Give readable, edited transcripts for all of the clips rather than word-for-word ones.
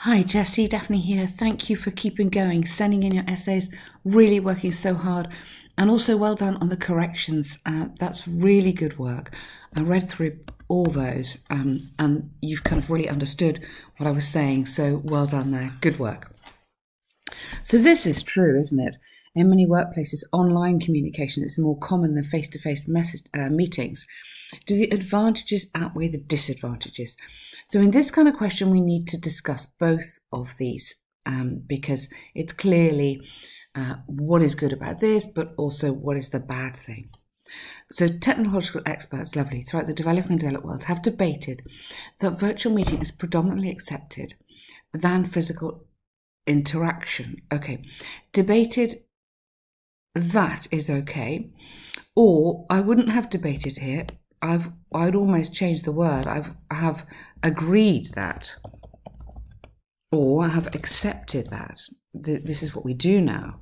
Hi Jessie, Daphne here. Thank you for keeping going, sending in your essays, really working so hard, and also well done on the corrections. That's really good work. I read through all those and you've kind of really understood what I was saying, so well done there. Good work. So this is true, isn't it? In many workplaces, online communication is more common than face-to-face meetings. Do the advantages outweigh the disadvantages? So in this kind of question, we need to discuss both of these because it's clearly what is good about this, but also what is the bad thing. So technological experts, lovely, throughout the developing and developed world have debated that virtual meeting is predominantly accepted than physical interaction. Okay, debated, that is okay. Or I wouldn't have debated here. I'd almost change the word. I have agreed that, or I have accepted that. This is what we do now.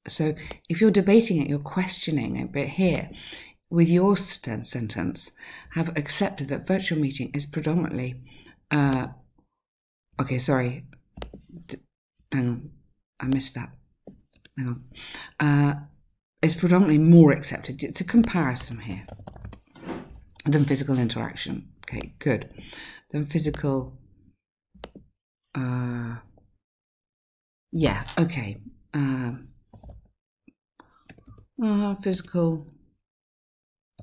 So if you're debating it, you're questioning a bit here. With your sentence, have accepted that virtual meeting is predominantly, okay, sorry, hang on, I missed that, hang on. It's predominantly more accepted. It's a comparison here than physical interaction. Okay, good. Than physical, yeah, okay. Physical,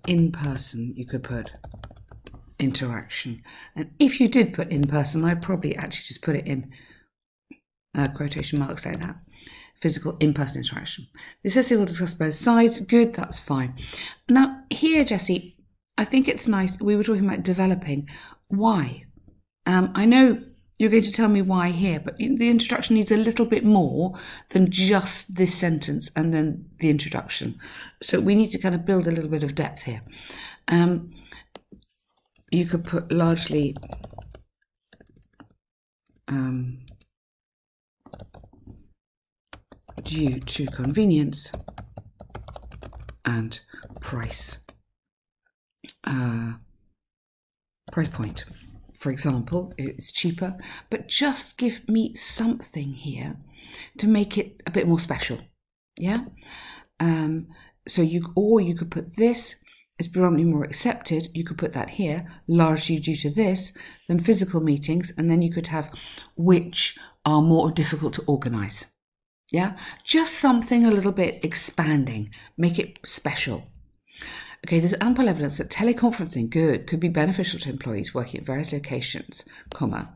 in-person, you could put interaction. And if you did put in-person, I'd probably actually just put it in quotation marks like that. Physical in-person interaction. This essay will discuss both sides. Good, that's fine. Now here, Jessie, I think it's nice. We were talking about developing. Why? I know you're going to tell me why here, but the introduction needs a little bit more than just this sentence and then the introduction. So we need to kind of build a little bit of depth here. You could put largely due to convenience and price point. For example, it's cheaper, but just give me something here to make it a bit more special. Yeah. So you could put this is predominantly more accepted. You could put that here, largely due to this, than physical meetings, and then you could have which are more difficult to organise. Yeah, just something a little bit expanding, make it special. Okay, there's ample evidence that teleconferencing could be beneficial to employees working at various locations, comma,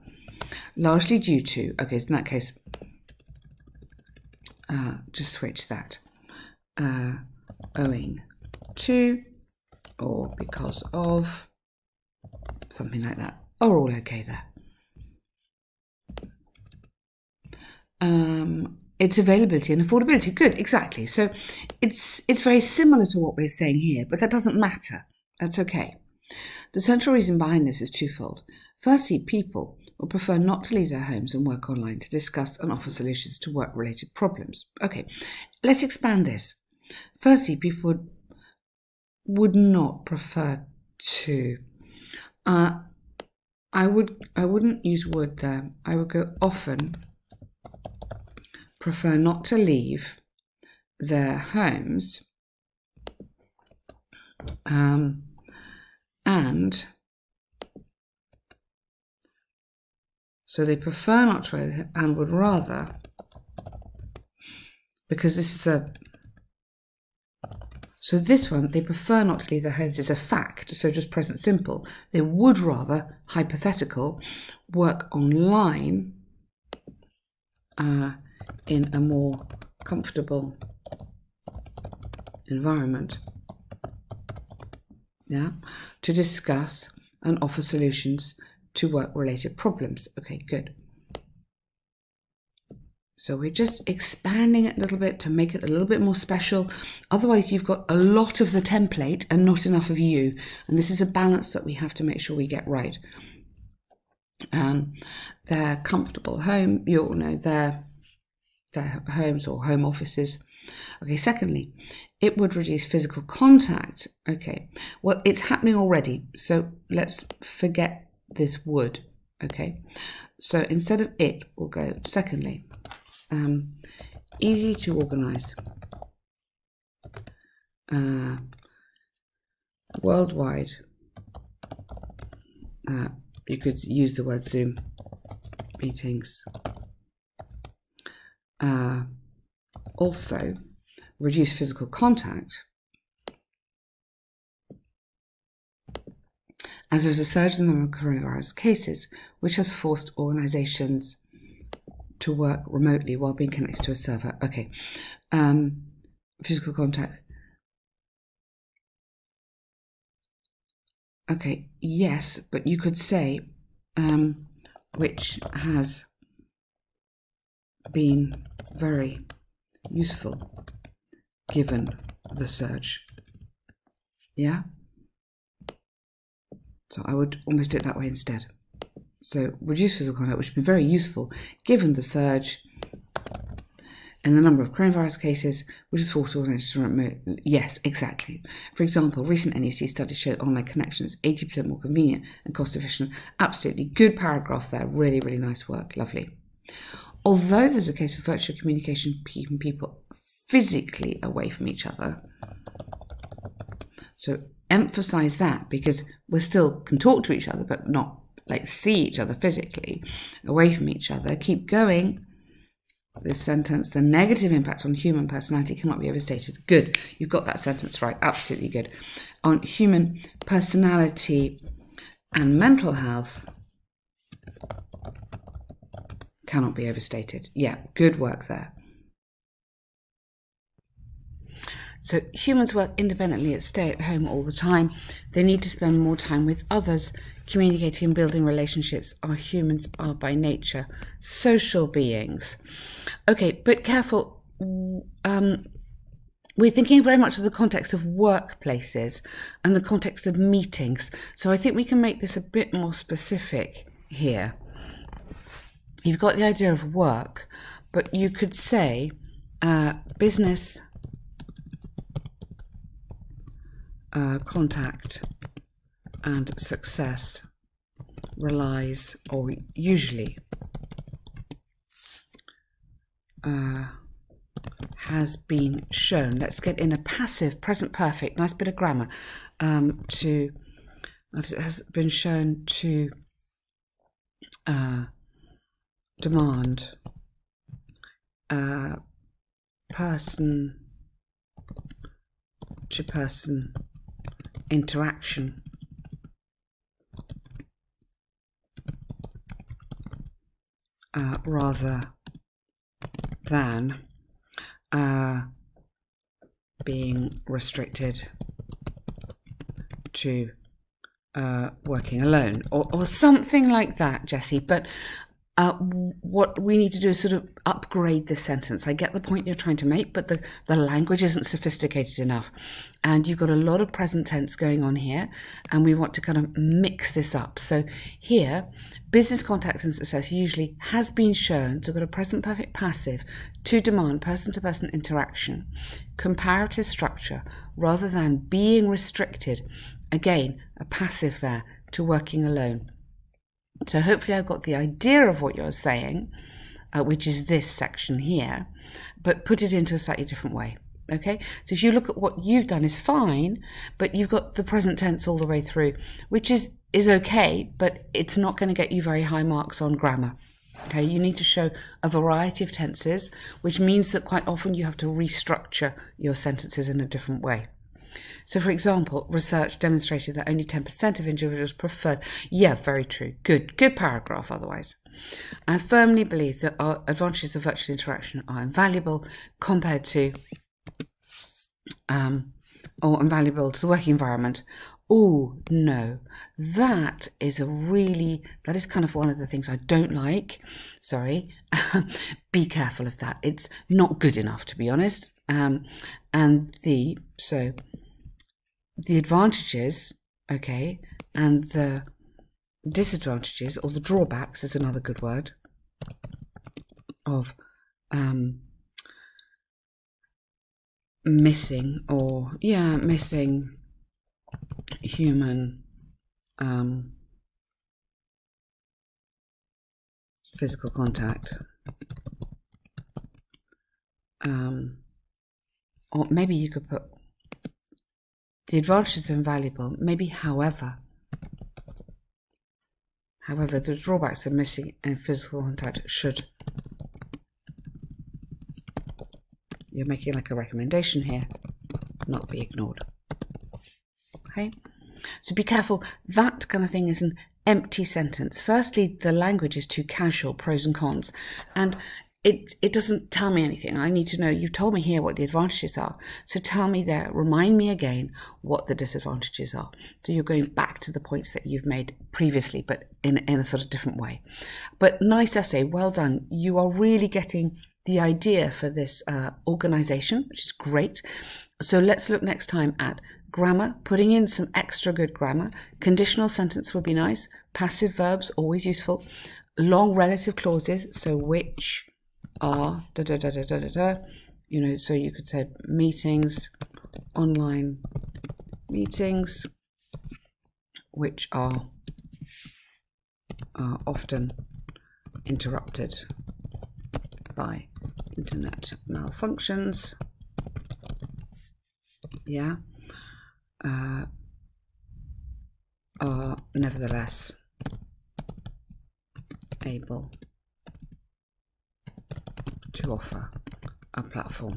largely due to, okay, so in that case, just switch that, owing to, or because of, something like that, are all okay there. Its availability and affordability. Good, exactly. So it's very similar to what we're saying here, but that doesn't matter. That's okay. The central reason behind this is twofold. Firstly, people would prefer not to leave their homes and work online to discuss and offer solutions to work-related problems. Okay, let's expand this. Firstly, people would not prefer to. I wouldn't use would there. I would go often prefer not to leave their homes and so they prefer not to and would rather, because this is so this one, they prefer not to leave their homes is a fact, so just present simple. They would rather, hypothetical, work online in a more comfortable environment, yeah, to discuss and offer solutions to work-related problems. Okay, good. So we're just expanding it a little bit to make it a little bit more special. Otherwise, you've got a lot of the template and not enough of you. And this is a balance that we have to make sure we get right. Their comfortable home, you'll know their homes or home offices. Okay, secondly, it would reduce physical contact. Okay, well, it's happening already, so let's forget this would. Okay, so instead of it, we'll go secondly. Easy to organize. Worldwide. You could use the word Zoom meetings. Also, reduce physical contact, as there is a surge in the number of coronavirus cases, which has forced organizations to work remotely while being connected to a server. Okay, physical contact. Okay, yes, but you could say which has been very useful given the surge. Yeah? So I would almost do it that way instead. So reduce physical contact, which has been very useful given the surge in the number of coronavirus cases, which is forced organizations to remote. Yes, exactly. For example, recent NUC studies show online connection is 80% more convenient and cost efficient. Absolutely. Good paragraph there. Really, really nice work. Lovely. Although there's a case of virtual communication keeping people physically away from each other. So emphasize that, because we still can talk to each other, but not like see each other physically away from each other. Keep going. This sentence, the negative impact on human personality cannot be overstated. Good. You've got that sentence right. Absolutely good. On human personality and mental health cannot be overstated. Yeah, good work there. So humans work independently and stay at home all the time. They need to spend more time with others, communicating and building relationships. Our humans are by nature social beings. Okay, but careful. We're thinking very much of the context of workplaces and the context of meetings. So I think we can make this a bit more specific here. You've got the idea of work, but you could say business contact and success relies, or usually has been shown. Let's get in a passive present perfect, nice bit of grammar, to has been shown to demand person to person interaction rather than being restricted to working alone, or something like that, Jessie. But what we need to do is sort of upgrade this sentence. I get the point you're trying to make, but the language isn't sophisticated enough. And you've got a lot of present tense going on here, and we want to kind of mix this up. So here, business contact and success usually has been shown to have got a present perfect passive to demand person-to-person interaction, comparative structure, rather than being restricted. Again, a passive there, to working alone. So hopefully I've got the idea of what you're saying, which is this section here, but put it into a slightly different way. Okay, so if you look at what you've done is fine, but you've got the present tense all the way through, which is okay, but it's not going to get you very high marks on grammar. Okay, you need to show a variety of tenses, which means that quite often you have to restructure your sentences in a different way. So, for example, research demonstrated that only 10% of individuals preferred. Yeah, very true. Good paragraph otherwise. I firmly believe that our advantages of virtual interaction are invaluable compared to, or invaluable to the working environment. Oh, no, that is kind of one of the things I don't like. Sorry. Be careful of that. It's not good enough, to be honest. So the advantages, okay, and the disadvantages, or the drawbacks is another good word, of missing human physical contact. Or maybe you could put the advantages are invaluable. Maybe however, the drawbacks of missing in physical contact should. You're making like a recommendation here, not be ignored. Okay, so be careful. That kind of thing is an empty sentence. Firstly, the language is too casual, pros and cons, and it doesn't tell me anything. I need to know, you told me here what the advantages are, so tell me there, remind me again what the disadvantages are. So you're going back to the points that you've made previously, but in a sort of different way. But nice essay, well done. You are really getting the idea for this organization, which is great. So let's look next time at grammar, putting in some extra good grammar. Conditional sentence would be nice. Passive verbs, always useful. Long relative clauses, so which are da da da da da da da. You know, so you could say meetings, online meetings, which are often interrupted by internet malfunctions. Yeah, are nevertheless able to offer a platform.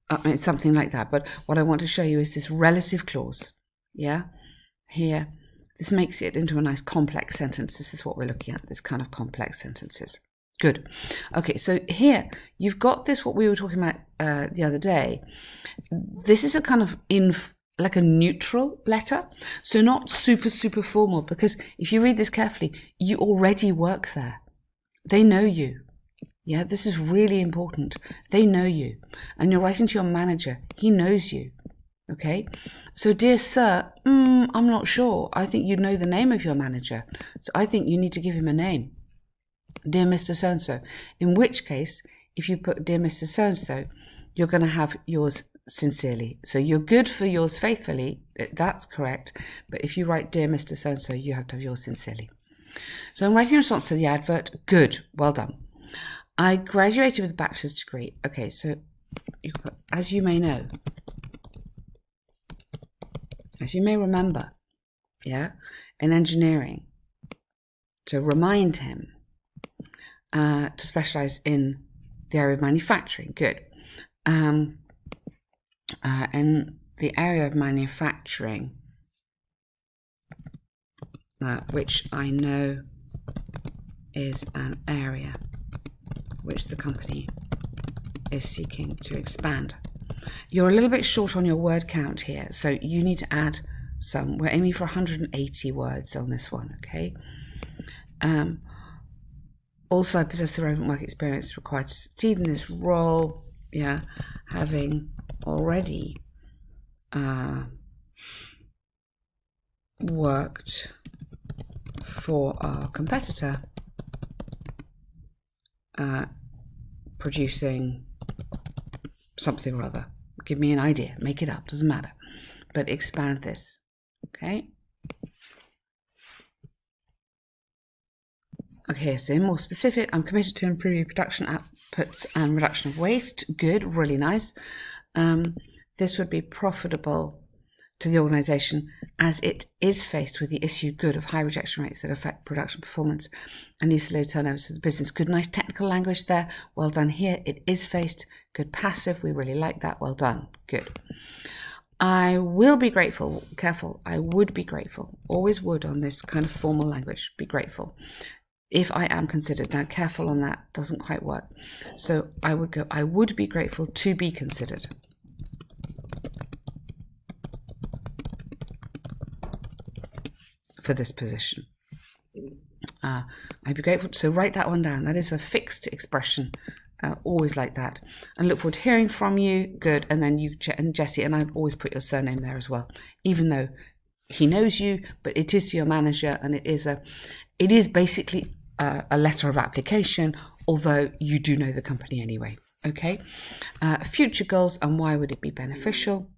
I mean, something like that. But what I want to show you is this relative clause. Yeah, here, this makes it into a nice complex sentence. This is what we're looking at, this kind of complex sentences. Good. Okay, so here you've got this, what we were talking about the other day. This is a kind of like a neutral letter, so not super formal, because if you read this carefully, you already work there. They know you. Yeah, this is really important. They know you, and you're writing to your manager. He knows you. Okay, so dear sir, I'm not sure. I think you know the name of your manager, so I think you need to give him a name. Dear Mr. So-and-so, in which case, if you put dear Mr. So-and-so, you're going to have yours sincerely. So you're good for yours faithfully, that's correct, but if you write dear Mr. So-and-so, you have to have yours sincerely. So I'm writing in response to the advert. Good, well done. I graduated with a bachelor's degree. Okay, so you put, as you may know, as you may remember, yeah, in engineering, to remind him to specialize in the area of manufacturing. Good. In the area of manufacturing, which I know is an area which the company is seeking to expand. You're a little bit short on your word count here, so you need to add some. We're aiming for 180 words on this one, okay? Also, I possess the relevant work experience required to succeed in this role. Yeah, having already worked for our competitor, producing something or other. Give me an idea, make it up, doesn't matter, but expand this, okay? Okay, so more specific, I'm committed to improving production outputs and reduction of waste. Good, really nice. This would be profitable to the organisation as it is faced with the issue, good, of high rejection rates that affect production performance and leads to low turnovers for the business. Good, nice technical language there. Well done here. It is faced. Good, passive. We really like that. Well done. Good. I will be grateful. Careful. I would be grateful. Always would on this kind of formal language. Be grateful. If I am considered. Now, careful on that. Doesn't quite work. So I would go, I would be grateful to be considered. For this position. I'd be grateful. So write that one down. That is a fixed expression. Always like that. And look forward to hearing from you. Good. And then you and Jessie, and I'd always put your surname there as well, even though he knows you, but it is to your manager, and it is basically a letter of application, although you do know the company anyway. Okay. Future goals and why would it be beneficial?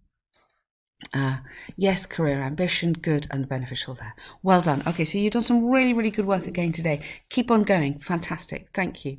Yes, career ambition, good and beneficial there. Well done. Okay, so you've done some really, really good work again today. Keep on going. Fantastic. Thank you.